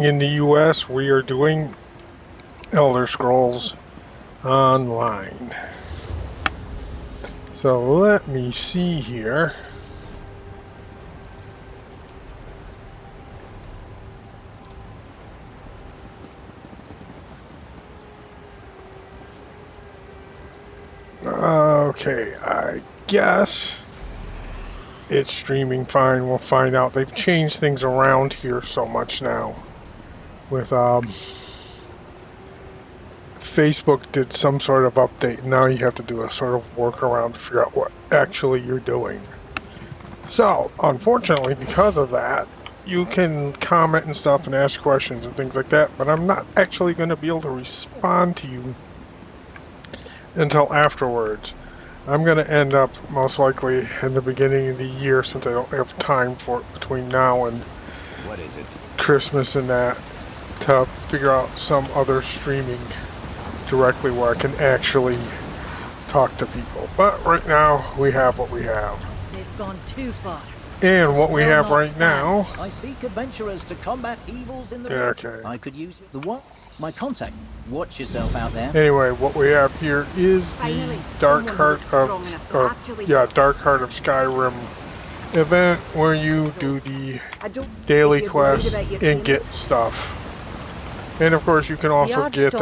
In the US, we are doing Elder Scrolls Online. So let me see here. Okay, I guess it's streaming fine. We'll find out. They've changed things around here so much now. With Facebook did some sort of update. Now you have to do a sort of workaround to figure out what actually you're doing. So, unfortunately, because of that, you can comment and stuff and ask questions and things like that, but I'm not actually going to be able to respond to you until afterwards. I'm going to end up, most likely, in the beginning of the year, since I don't have time for it between now and what is it? Christmas and that, to figure out some other streaming directly where I can actually talk to people. But right now, we have what we have. They've gone too far. And what we have right now... I seek adventurers to combat evils in the world. Okay. I could use the what? My contact. Watch yourself out there. Anyway, what we have here is the Dark Heart of... Dark Heart of Skyrim event where you do the daily quests and get stuff. And of course you can also get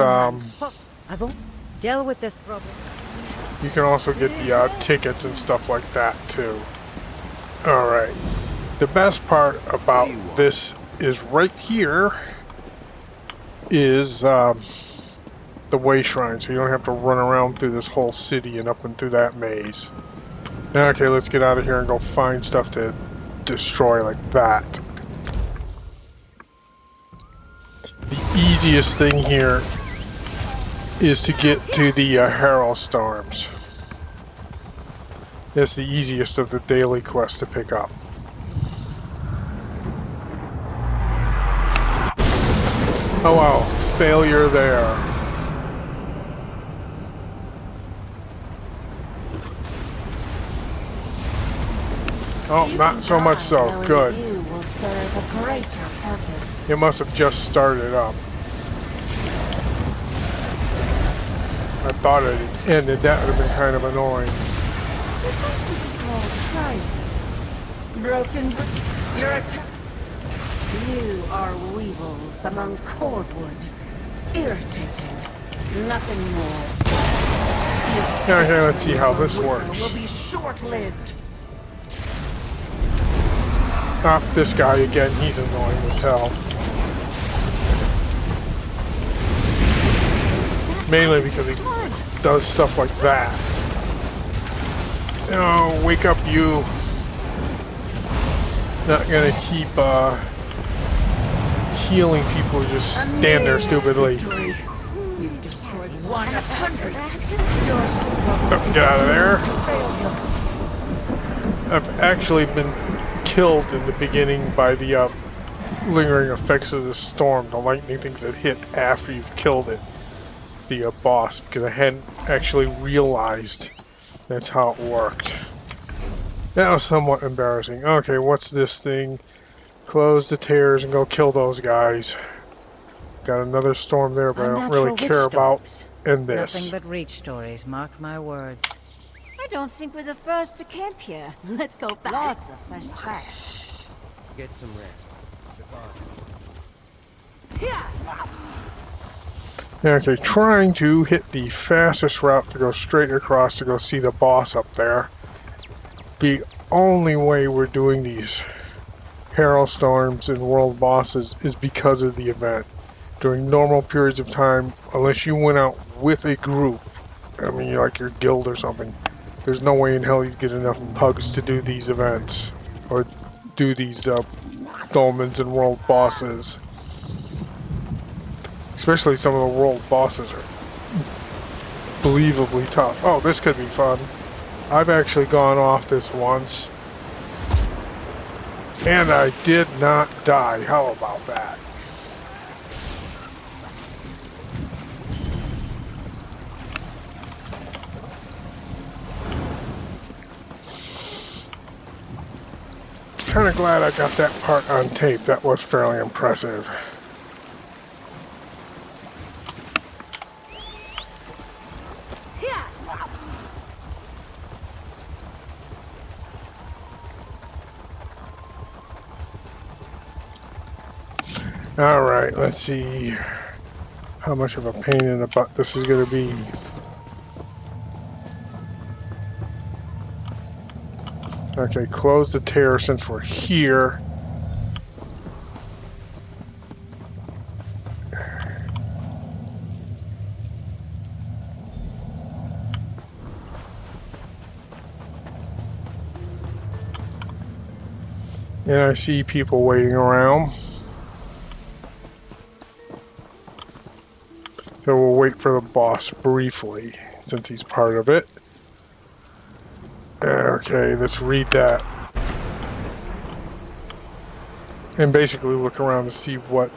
deal with this problem. You can also get the tickets and stuff like that too. Alright. The best part about this is right here is the way shrine, so you don't have to run around through this whole city and up and through that maze. Okay, let's get out of here and go find stuff to destroy like that. The easiest thing here is to get to the Herald Storms. It's the easiest of the daily quests to pick up. Oh wow, failure there. Oh, not so much so. Good. It must have just started up. I thought it had ended. That would have been kind of annoying. Broken. Your attack. You are weevils among cordwood. Irritating. Nothing more. Okay, let's see how this works. Will be short-lived. Ah, this guy again. He's annoying as hell. Mainly because he does stuff like that. Oh, wake up, you. Not gonna keep healing people who just stand there stupidly. You've destroyed one of hundreds. Oh, get out of there. I've actually been killed in the beginning by the lingering effects of the storm, the lightning things that hit after you've killed it. The boss, because I hadn't actually realized that's how it worked. That was somewhat embarrassing. Okay, what's this thing? Close the tears and go kill those guys. Got another storm there, but I don't really care about in this. Nothing but reach stories, mark my words. I don't think we're the first to camp here. Let's go back. Lots of fresh tracks. Get some rest. Okay, trying to hit the fastest route to go straight across to go see the boss up there. The only way we're doing these Herald Storms and World Bosses is because of the event. During normal periods of time, unless you went out with a group, I mean like your guild or something, there's no way in hell you'd get enough pugs to do these events. Or do these Dolmens and World Bosses. Especially some of the world bosses are believably tough. Oh, this could be fun. I've actually gone off this once. And I did not die. How about that? Kind of glad I got that part on tape. That was fairly impressive. Alright, let's see how much of a pain in the butt this is going to be. Okay, close the tear since we're here. And I see people waiting around. So we'll wait for the boss briefly, since he's part of it. Okay, let's read that. And basically look around to see what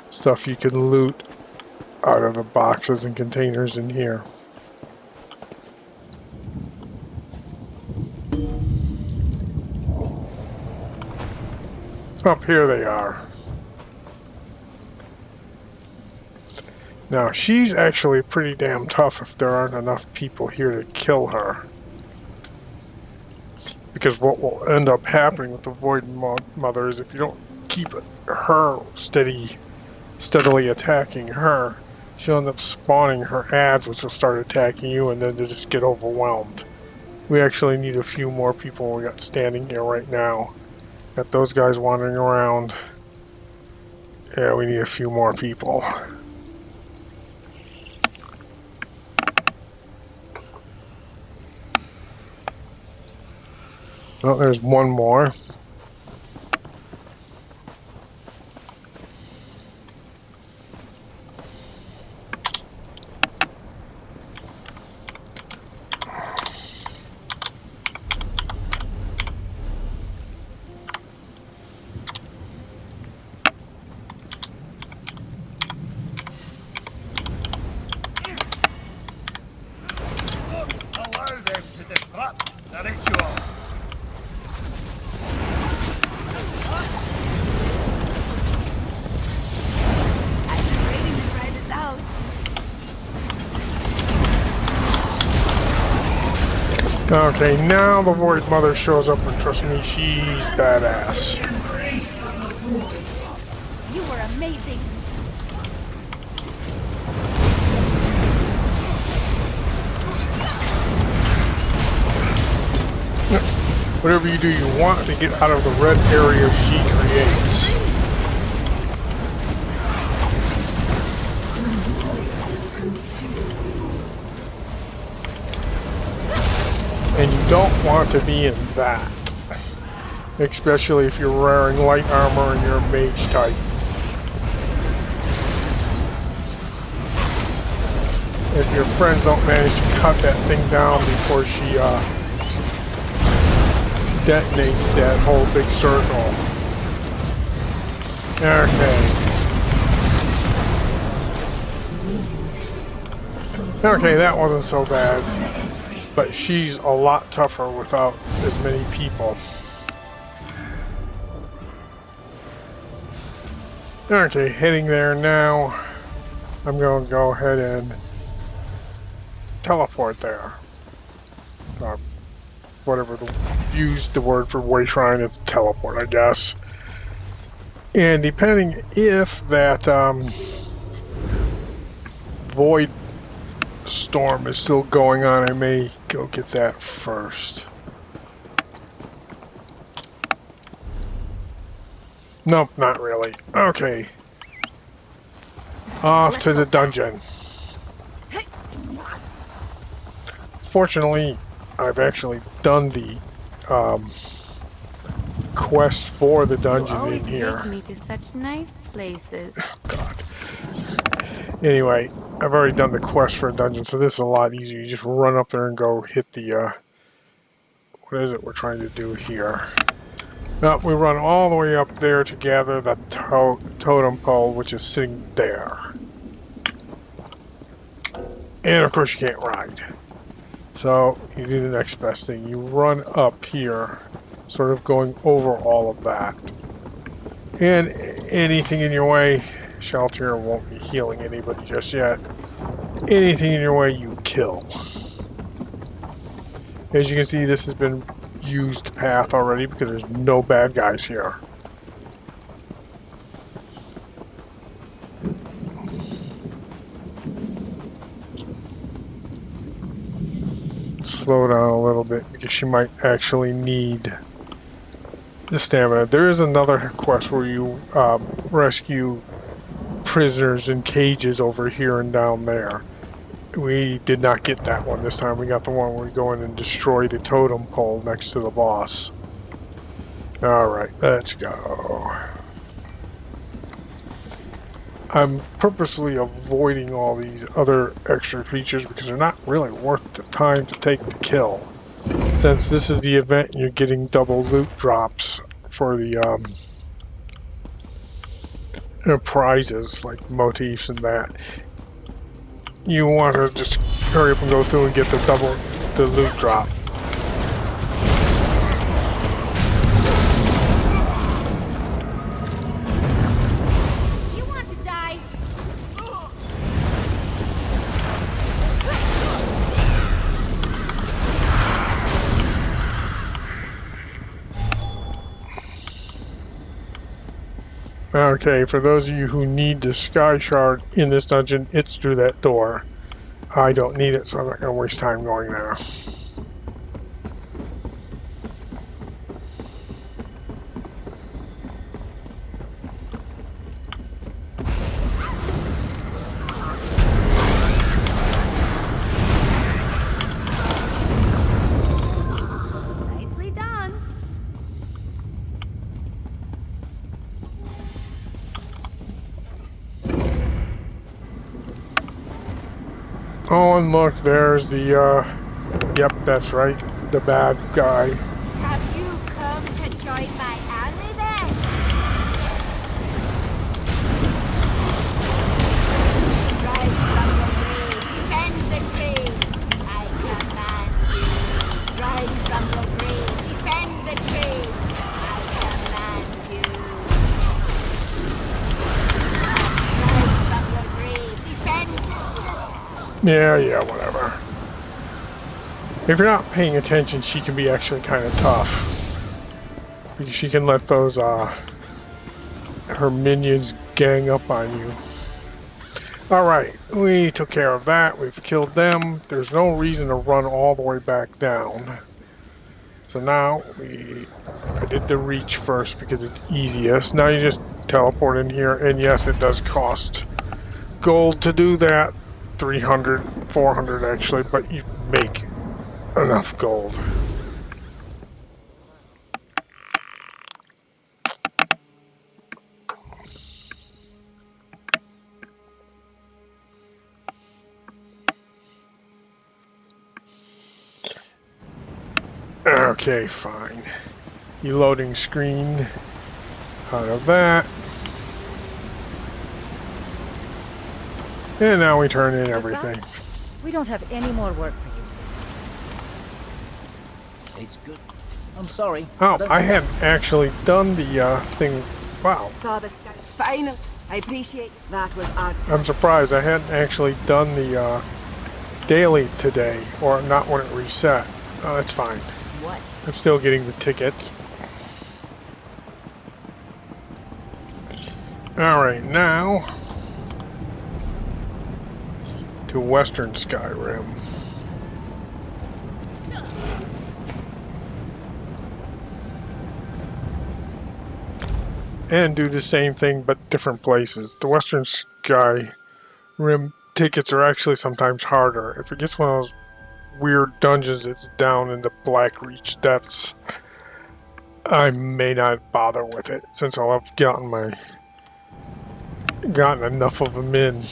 stuff you can loot out of the boxes and containers in here. Up here they are. Now, she's actually pretty damn tough if there aren't enough people here to kill her. Because what will end up happening with the Void Mother is if you don't keep her steadily attacking her, she'll end up spawning her ads, which will start attacking you, and then they'll just get overwhelmed. We actually need a few more people we got standing here right now. Got those guys wandering around. Yeah, we need a few more people. Well, there's one more. Allow them to disrupt the ritual. I've been waiting to try this out. Okay, now the Void Mother shows up, and trust me, she's badass. You were amazing. Whatever you do, you want to get out of the red area she creates. And you don't want to be in that. Especially if you're wearing light armor and you're a mage type. If your friends don't manage to cut that thing down before she detonates that whole big circle. Okay. Okay, that wasn't so bad. But she's a lot tougher without as many people. Okay, heading there now. I'm going to go ahead and teleport there. Whatever use the word for way shrine is teleport, I guess. And depending if that void storm is still going on, I may go get that first. Nope, not really. Okay. Off to the dungeon. Fortunately, I've actually done the quest for the dungeon in here. Take me to such nice places. God. Anyway, I've already done the quest for a dungeon, so this is a lot easier. You just run up there and go hit the, what is it we're trying to do here? Now, we run all the way up there to gather the totem pole, which is sitting there. And of course you can't ride. So, you do the next best thing. You run up here, sort of going over all of that. And anything in your way, Shalltear won't be healing anybody just yet. Anything in your way, you kill. As you can see, this has been used path already because there's no bad guys here. slow down a little bit because she might actually need the stamina. There is another quest where you rescue prisoners in cages over here and down there. We did not get that one this time. We got the one where we go in and destroy the totem pole next to the boss. Alright, let's go. I'm purposely avoiding all these other extra features because they're not really worth the time to take to kill. Since this is the event, you're getting double loot drops for the prizes, like motifs and that. You want to just hurry up and go through and get the loot drop. You want to die? Okay, for those of you who need the Sky Shard in this dungeon, it's through that door. I don't need it, so I'm not going to waste time going there. Nicely done. Oh, and look, there's the, yep, that's right, the bad guy. Have you come to join my army then? Rise from the grave, defend the tree. I command you. Rise from the grave, defend the tree. I command you. Rise from the grave, defend. Yeah, whatever. If you're not paying attention, she can be actually kind of tough. Because she can let those, her minions gang up on you. Alright, we took care of that. We've killed them. There's no reason to run all the way back down. So now, I did the reach first because it's easiest. Now you just teleport in here, and yes, it does cost gold to do that. 300, 400 actually, but you make enough gold. Okay, fine. You loading screen out of that. And now we turn in everything. We don't have any more work for you to do. It's good. I'm sorry. Oh, don't I think hadn't actually done the thing. Wow, Saw the sky. Final. I appreciate that was our. I'm surprised I hadn't actually done the daily today, or not when it reset. Oh, that's fine. What? I'm still getting the tickets. Alright, now to Western Skyrim. And do the same thing but different places. The Western Skyrim tickets are actually sometimes harder. If it gets one of those weird dungeons that's down in the Black Reach depths, I may not bother with it since I'll have gotten enough of them in.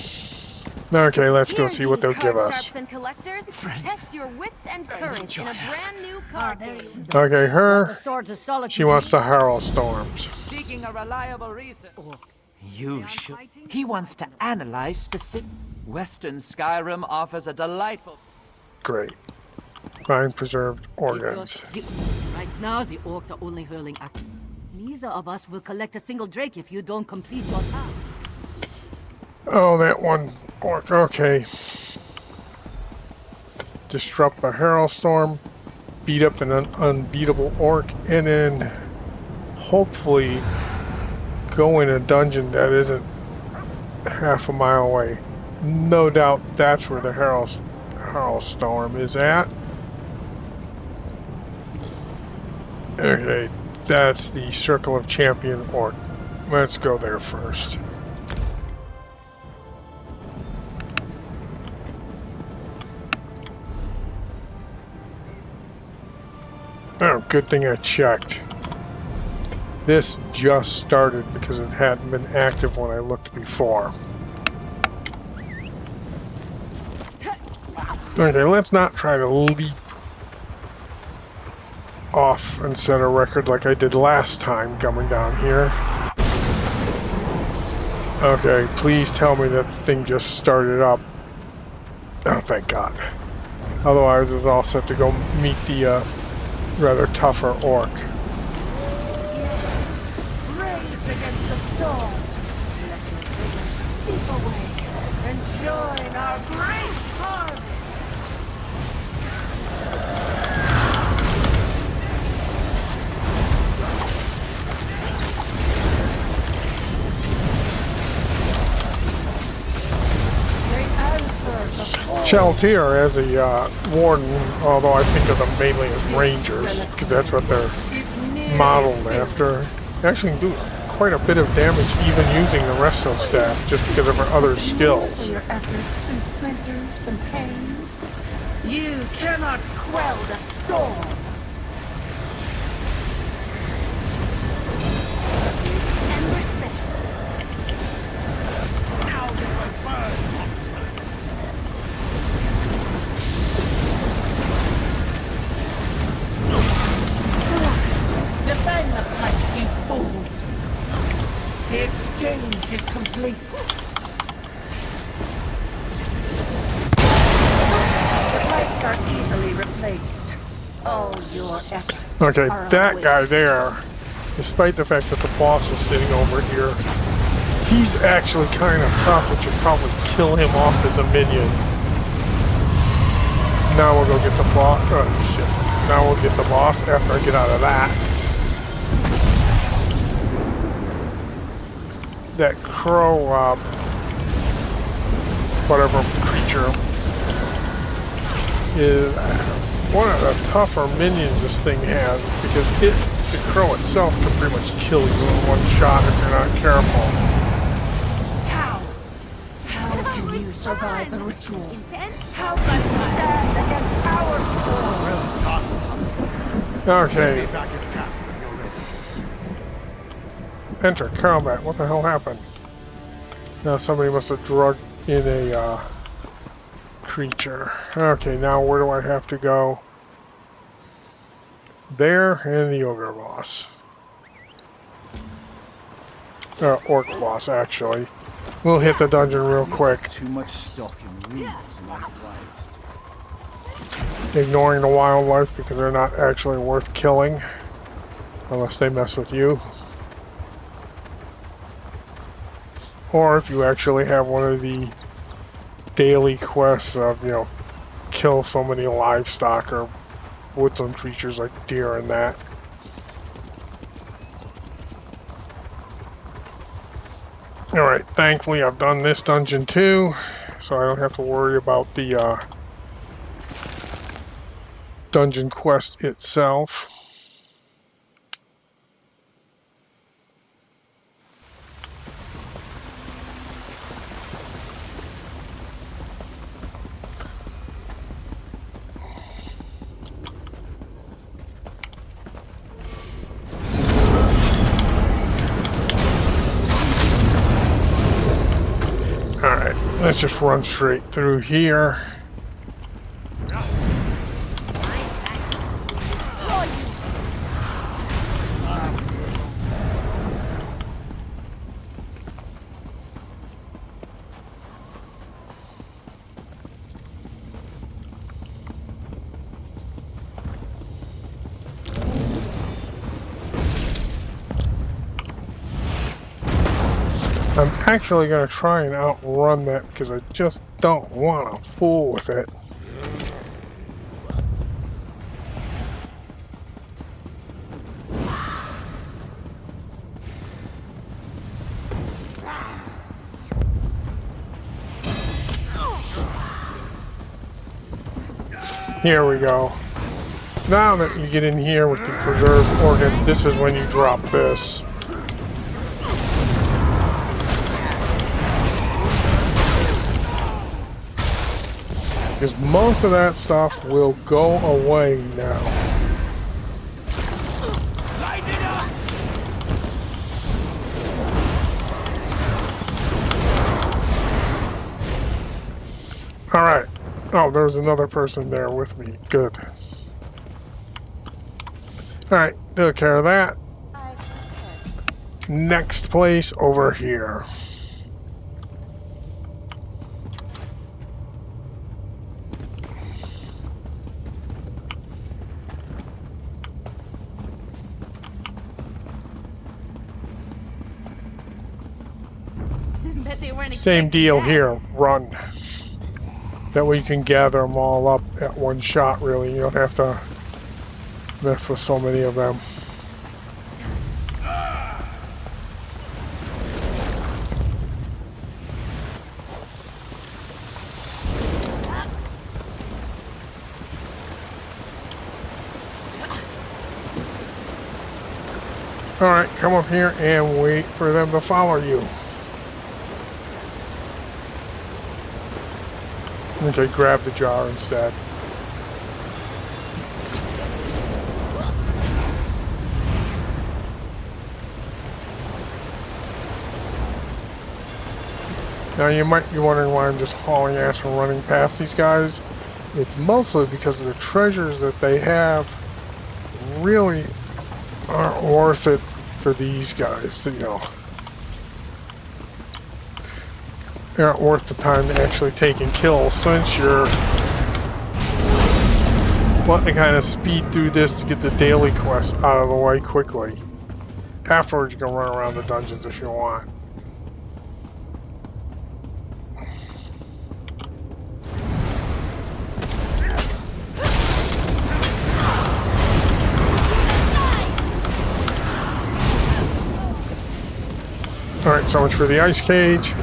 Okay, let's go see what they'll give us. Sharps and collectors, test your wits and courage in a brand new card game. Okay, The her, swords of solitude. she wants the Herald Storms. Seeking a reliable reason. Orcs. You should. He wants to analyze specific. Western Skyrim offers a delightful. Great. Find preserved organs. Right now, the orcs are only hurling at. Neither of us will collect a single drake if you don't complete your task. Oh, that one orc. Okay. Disrupt a Herald Storm, beat up an unbeatable orc, and then hopefully go in a dungeon that isn't half a mile away. No doubt that's where the Herald Storm is at. Okay, that's the Circle of Champion Orc. Let's go there first. Oh, good thing I checked. This just started because it hadn't been active when I looked before. Okay, let's not try to leap off and set a record like I did last time coming down here. Okay, please tell me that thing just started up. Oh, thank God. Otherwise, it's all set to go meet the rather tougher orc. Rage against the storm. Let your vigor seep away and join our great harvest. They answer the call. Shalltear as a warden, although I think of them mainly as rangers, because that's what they're modeled after. Actually can do quite a bit of damage even using the resto staff, just because of her other skills. For your efforts and splinters and pain, you cannot quell the storm. And respect. Now you will burn, monster. Defend the pipes, you fools! The exchange is complete. The pipes are easily replaced. All your efforts Okay, are a that guy waste. there, despite the fact that the boss is sitting over here, he's actually kind of tough, which should probably kill him off as a minion. Now we'll go get the boss. Oh, shit. Now we'll get the boss after I get out of that. That crow, whatever creature, is one of the tougher minions this thing has, because the crow itself can pretty much kill you in one shot if you're not careful. How? How can you survive the ritual? Intense? How can you stand against our storms? Okay, Back in camp when you're ready. enter combat. What the hell happened? Now somebody must have drugged in a creature. Okay, now where do I have to go? There, and the ogre boss. Orc boss, actually. We'll hit the dungeon real quick, Too much stock in ruins not waste. ignoring the wildlife because they're not actually worth killing unless they mess with you. Or if you actually have one of the daily quests of, you know, kill so many livestock or woodland creatures like deer and that. Alright, thankfully I've done this dungeon too, so I don't have to worry about the dungeon quest itself. Alright, let's just run straight through here. I'm actually going to try and outrun that because I just don't want to fool with it. Here we go. Now that you get in here with the preserved organ, this is when you drop this. Because most of that stuff will go away now. Light it up! Alright. Oh, there's another person there with me. Good. Alright, took care of that. Next place over here. Bet they weren't Same expecting deal that. here. Run. That way you can gather them all up at one shot, really. You don't have to mess with so many of them. Alright, come up here and wait for them to follow you. Okay, grab the jar instead. Now you might be wondering why I'm just hauling ass and running past these guys. It's mostly because of the treasures that they have really aren't worth it for these guys, you know. They aren't worth the time to actually take and kill, since you're wanting to kind of speed through this to get the daily quest out of the way quickly. Afterwards you can run around the dungeons if you want. Alright, so much for the ice cage.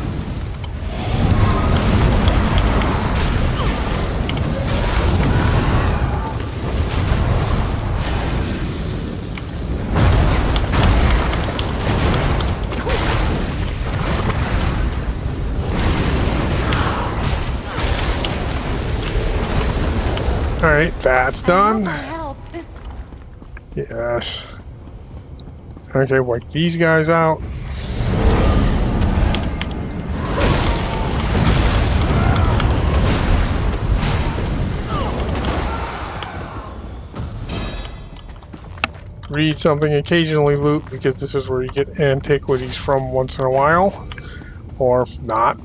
Alright, that's done. Yes. Okay, wipe these guys out. Read something, occasionally loot, because this is where you get antiquities from once in a while. Or not.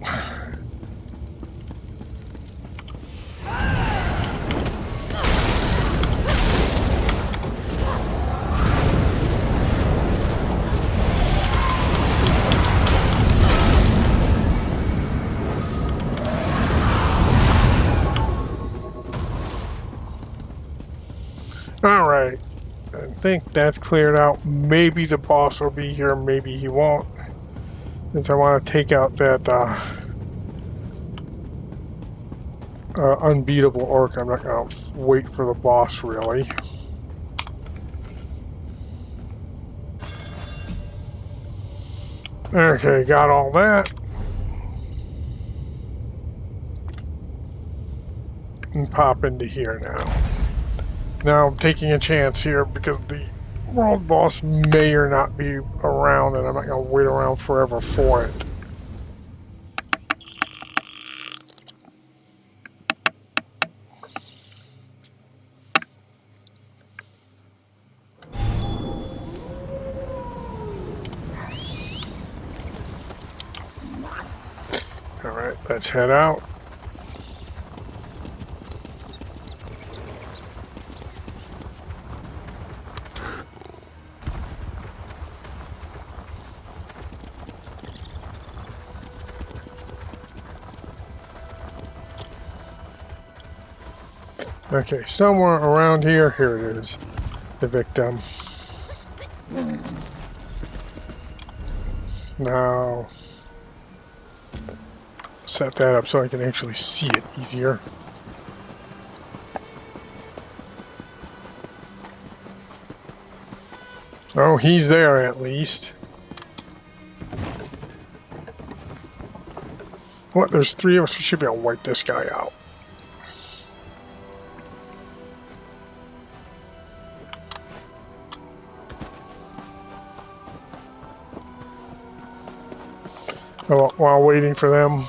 Alright. I think that's cleared out. Maybe the boss will be here, maybe he won't. Since I want to take out that unbeatable orc, I'm not going to wait for the boss, really. Okay, got all that. And pop into here now. Now I'm taking a chance here because the world boss may or not be around, and I'm not going to wait around forever for it. Alright, let's head out. Okay, somewhere around here, here it is, the victim. Now, set that up so I can actually see it easier. Oh, he's there at least. What? There's 3 of us. We should be able to wipe this guy out. Oh, while waiting for them.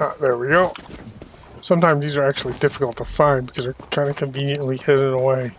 Ah, there we go. Sometimes these are actually difficult to find because they're kind of conveniently hidden away.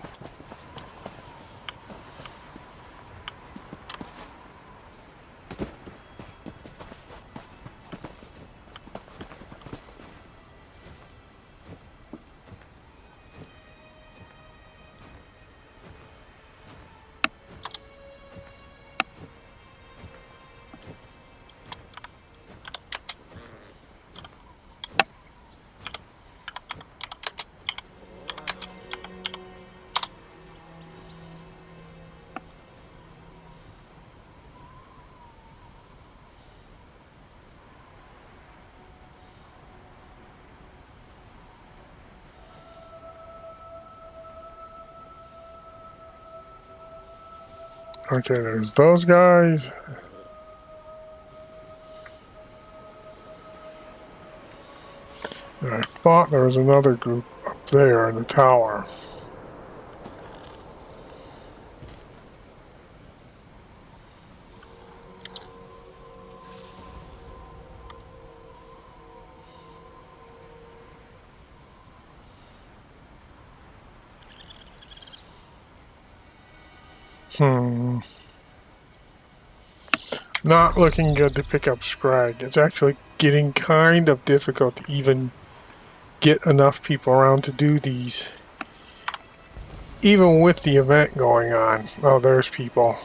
Okay, there's those guys. And I thought there was another group up there in the tower. Not looking good to pick up Scrag. It's actually getting kind of difficult to even get enough people around to do these. Even with the event going on. Oh, there's people.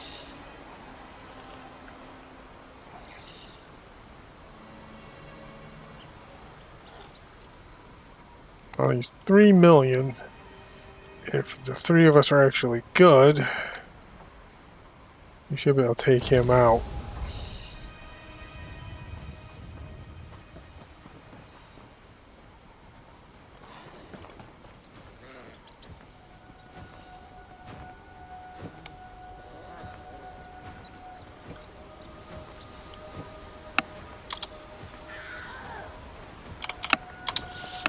Well, he's 3 million. If the 3 of us are actually good, we should be able to take him out.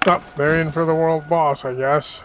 Oh, they're in for the world boss, I guess.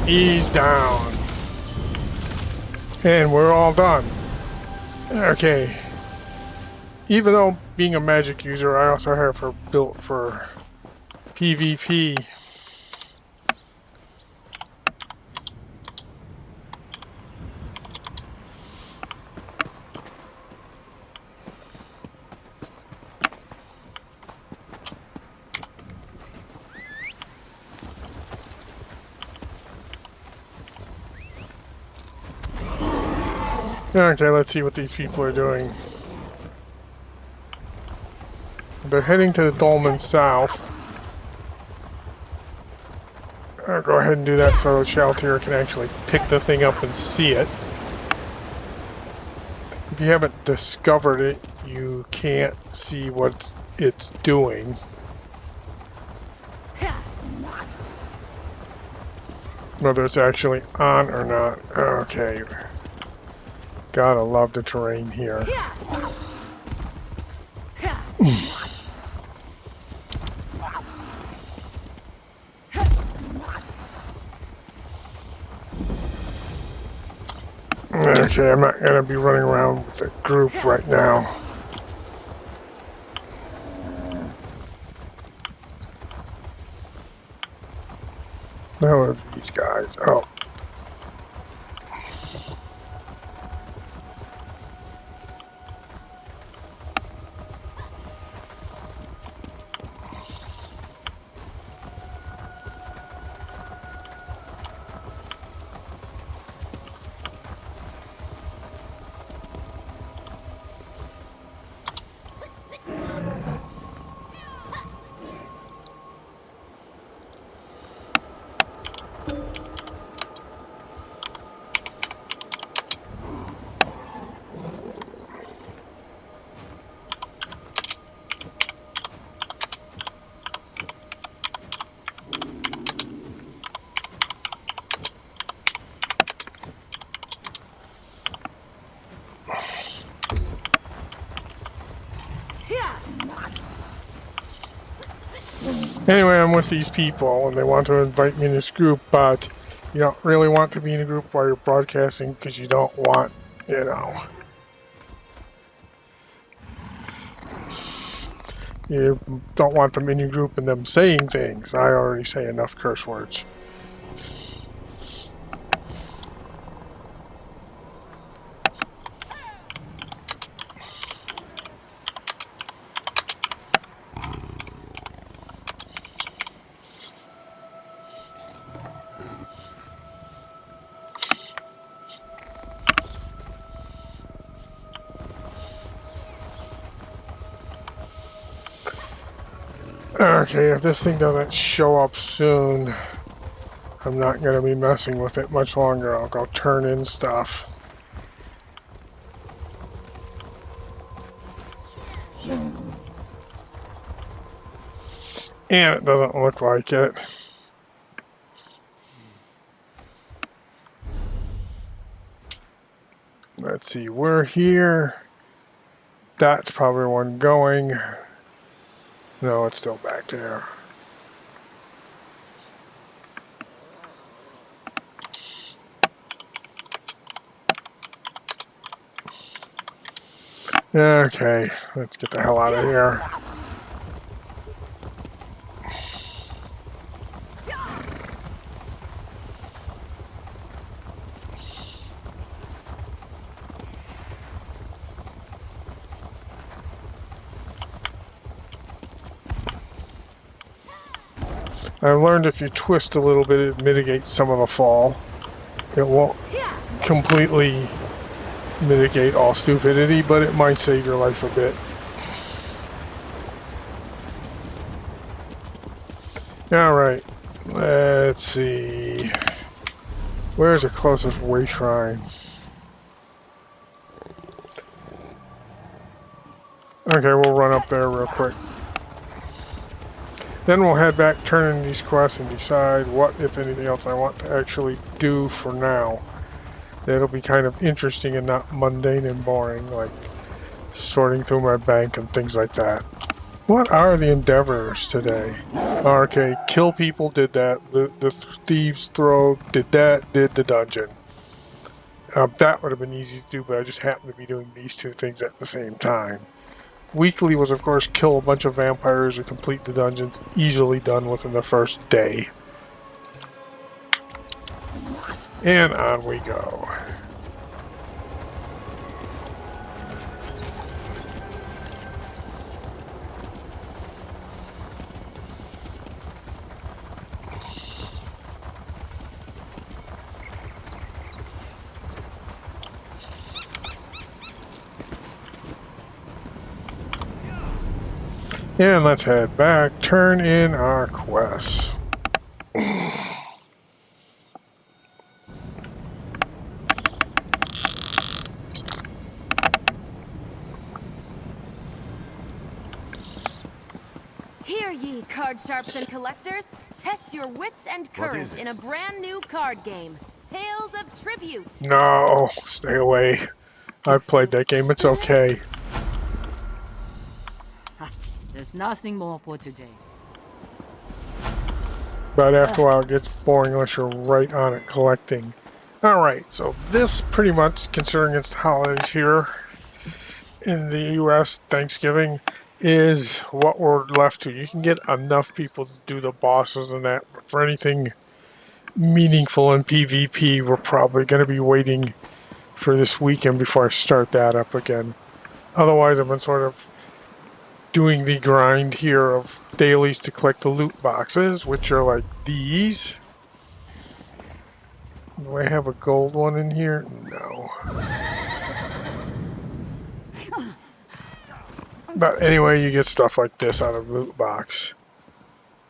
He's down. And we're all done. Okay. Even though being a magic user, I also have built for PvP. Okay, let's see what these people are doing. They're heading to the Dolmen South. I'll go ahead and do that so Shalltear can actually pick the thing up and see it. if you haven't discovered it, you can't see what it's doing. Whether it's actually on or not. Okay. Gotta love the terrain here. Okay, I'm not gonna be running around with a group right now. Who are these guys? Oh. Anyway, I'm with these people and they want to invite me in this group, but you don't really want to be in a group while you're broadcasting because you don't want, you know, you don't want them in your group and them saying things. I already say enough curse words. Okay, if this thing doesn't show up soon, I'm not going to be messing with it much longer. I'll go turn in stuff. And it doesn't look like it. Let's see, we're here. That's probably one going. No, it's still back there. Okay, let's get the hell out of here. I've learned if you twist a little bit, it mitigates some of the fall. It won't completely mitigate all stupidity, but it might save your life a bit. Alright, let's see. Where's the closest way shrine? Okay, we'll run up there real quick. Then we'll head back, turn in these quests, and decide what, if anything else, I want to actually do for now. It'll be kind of interesting and not mundane and boring, like sorting through my bank and things like that. What are the endeavors today? Okay, kill people, did that. The thieves throw, did that, did the dungeon. That would have been easy to do, but I just happened to be doing these two things at the same time. Weekly was, of course, kill a bunch of vampires and complete the dungeons, easily done within the first day. And on we go. And let's head back, turn in our quests. Hear ye, card sharps and collectors. Test your wits and What courage is it? in a brand new card game. Tales of Tribute. No, stay away. I've played that game. It's okay. There's nothing more for today. But after a while, it gets boring unless you're right on it collecting. Alright, so this pretty much, considering it's holidays here in the US, Thanksgiving, is what we're left to. You can get enough people to do the bosses and that, but for anything meaningful in PvP, we're probably going to be waiting for this weekend before I start that up again. Otherwise, I've been sort of doing the grind here of dailies to collect the loot boxes, which are like these. Do I have a gold one in here? No. But anyway, you get stuff like this out of loot box.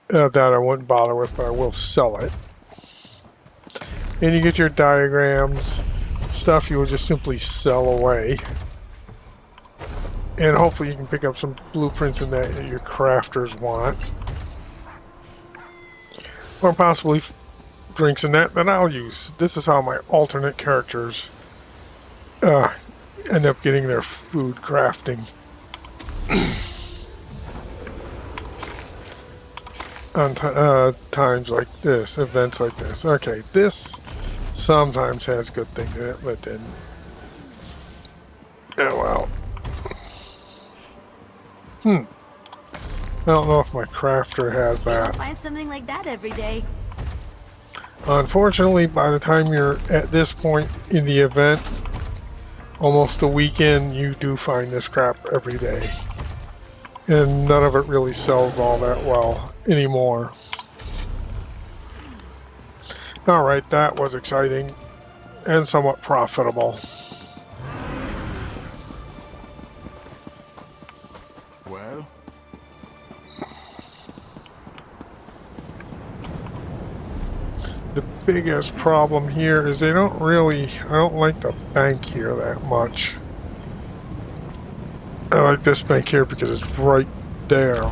That I wouldn't bother with, but I will sell it. And you get your diagrams, stuff you will just simply sell away. And hopefully you can pick up some blueprints in that your crafters want. Or possibly drinks in that I'll use. This is how my alternate characters end up getting their food crafting. On times like this, events like this. Okay, this sometimes has good things in it, but then... Oh well. I don't know if my crafter has that. Find something like that every day. Unfortunately, by the time you're at this point in the event, almost a weekend, you do find this crap every day. And none of it really sells all that well anymore. Alright, that was exciting and somewhat profitable. Well? The biggest problem here is I don't like the bank here that much. I like this bank here because it's right there.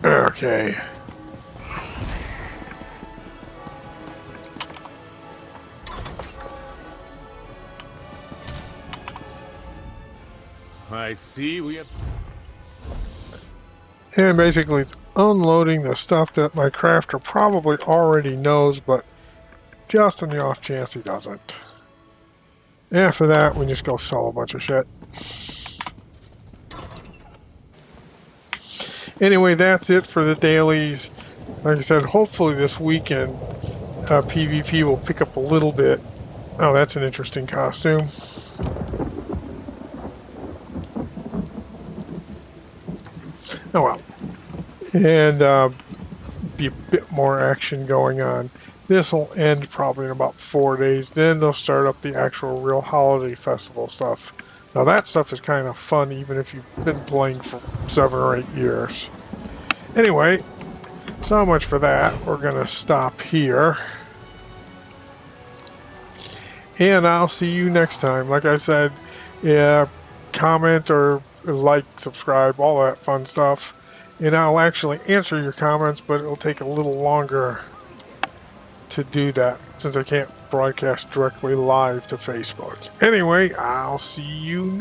Okay. I see we have... And basically it's unloading the stuff that my crafter probably already knows, but just on the off chance he doesn't. After that, we just go sell a bunch of shit. Anyway, that's it for the dailies. Like I said, hopefully this weekend PvP will pick up a little bit. Oh, that's an interesting costume. Oh well. And be a bit more action going on. This will end probably in about 4 days. Then they'll start up the actual real holiday festival stuff. Now that stuff is kind of fun even if you've been playing for 7 or 8 years. Anyway, so much for that. We're going to stop here. And I'll see you next time. Like I said, yeah, comment or like, subscribe, all that fun stuff. And I'll actually answer your comments, but it'll take a little longer to do that since I can't broadcast directly live to Facebook. Anyway, I'll see you next